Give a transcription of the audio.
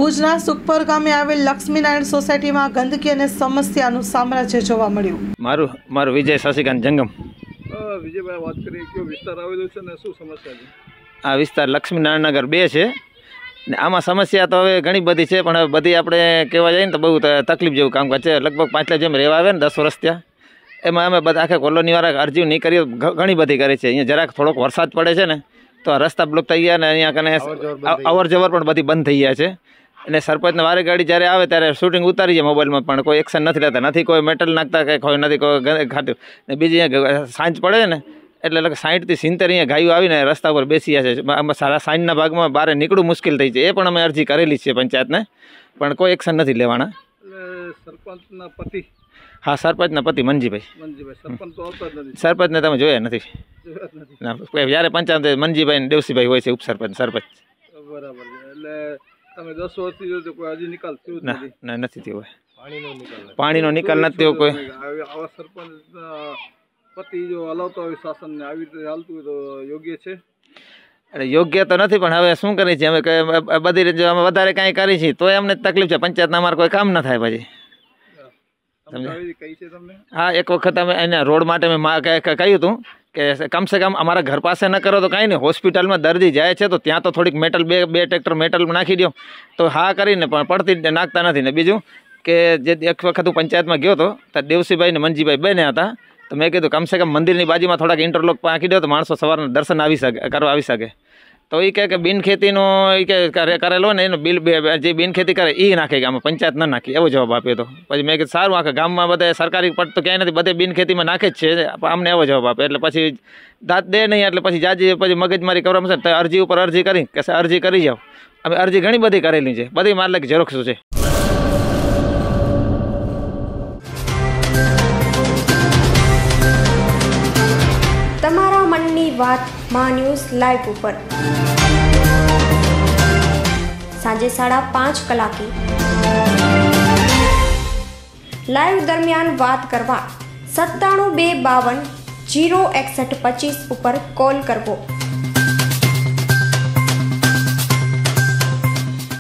ભુજના સુખપર ગામે આવેલ લક્ષ્મીનારાયણ સોસાયટીમાં ગંદકી અને સમસ્યાનું સામ્રાજ્ય જોવા મળ્યું. મારું વિજય શશિકાંત જંગમ. વિજયભાઈ, વાત કરીએ કયો વિસ્તાર આવેલો છે ને શું સમસ્યા છે? આ વિસ્તાર લક્ષ્મીનારાયણ નગર 2 છે ને આમાં સમસ્યા તો હવે ઘણી બધી છે, પણ હવે બધી આપણે કહેવા જઈએ ને તો બહુ તકલીફ જેવું કામકાજ છે. લગભગ 5 જેમ રહેવા આવે ને 10 વર્ષ ત્યાં, એમાં અમે બધા આખા કોલોનીવાળા અરજીઓ નહીં કરી, ઘણી બધી કરી છે. અહીંયા જરાક થોડોક વરસાદ પડે છે ને તો રસ્તા બ્લોક થઈ ગયા ને અહીંયા કને અવર જવર પણ બધી બંધ થઈ ગયા છે. અને સરપંચને વારે ગાડી જ્યારે આવે ત્યારે શૂટિંગ ઉતારી છે મોબાઈલમાં, પણ કોઈ એક્શન નથી લેતા, નથી કોઈ મેટલ નાખતા કે કોઈ નથી કોઈ ખાતું ને. બીજી અહીંયા સાંજ પડે ને એટલે 60 થી 70 અહીંયા ગાયો આવીને રસ્તા ઉપર બેસી છે. આમાં સારા સાંજના ભાગમાં બહાર નીકળવું મુશ્કેલ થઈ છે. એ પણ અમે અરજી કરેલી છે પંચાયતને, પણ કોઈ એક્શન નથી લેવાના. સરપંચના પતિ? હા, સરપંચના પતિ મનજીભાઈ. સરપંચ તો આવતા જ નથી? સરપંચને તમે જોયા નથી ના. જ્યારે પંચાયત મનજીભાઈ ને દેવસીભાઈ હોય છે ઉપસરપંચ સરપંચ. બરાબર છે. એટલે તમે 10 વર્ષથી જો કોઈ હજી નિકાલ થયો જ નથી? ના, નથી થયો. પાણીનો નિકાલ નથી થયો કોઈ. આવા સરપંચ પતિ જો હલાવતો હોય શાસનને, આવી રીતે હાલતું હોય તો યોગ્ય છે? એટલે યોગ્ય તો નથી, પણ હવે શું કરીએ છીએ અમે? બધી રીતે અમે વધારે કાંઈ કરી છીએ તો અમને તકલીફ છે. પંચાયતના અમારે કોઈ કામ ના થાય પછી. હા, એક વખત અમે એના રોડ માટે મેં કહ્યું હતું કે કમસે કમ અમારા ઘર પાસે ન કરો તો કાંઈ નહીં, હોસ્પિટલમાં દર્દી જાય છે તો ત્યાં તો થોડીક મેટલ બે ટ્રેક્ટર મેટલ નાખી દો તો હા કરીને, પણ પડતી નાખતા નથી. ને બીજું કે જે એક વખત હું પંચાયતમાં ગયો હતો ત્યાં દેવસીભાઈ ને મનજીભાઈ બંને હતા, તો મેં કીધું કમસે કમ મંદિરની બાજુમાં થોડાક ઇન્ટરલોક નાખી દો તો માણસો સવારના દર્શન કરવા આવી શકે. તો એ કહે કે બિનખેતીનો એ કે કરેલો ને એનું બિલ જે બિનખેતી કરે એ નાખે કે આમાં પંચાયત ન નાખી, એવો જવાબ આપ્યો હતો. પછી મેં કીધું સારું, આખા ગામમાં બધા સરકારી પટ તો ક્યાંય નથી, બધે બિનખેતીમાં નાખે જ છે, અમને એવો જવાબ આપે. એટલે પછી દાંત દે નહીં, એટલે પછી જાજી પછી મગજમારી કરવામાં છે. અરજી ઉપર અરજી કરી કે અરજી કરી જાઓ. અમે અરજી ઘણી બધી કરેલી છે, બધી મારે ઝેરોક્ષ છે. તમારા મનની વાત માં ન્યૂઝ લાઈવ ઉપર સાંજે 5:30 કલાકે લાઈવ દરમિયાન વાત કરવા 97 252 06125 ઉપર કોલ કરવો.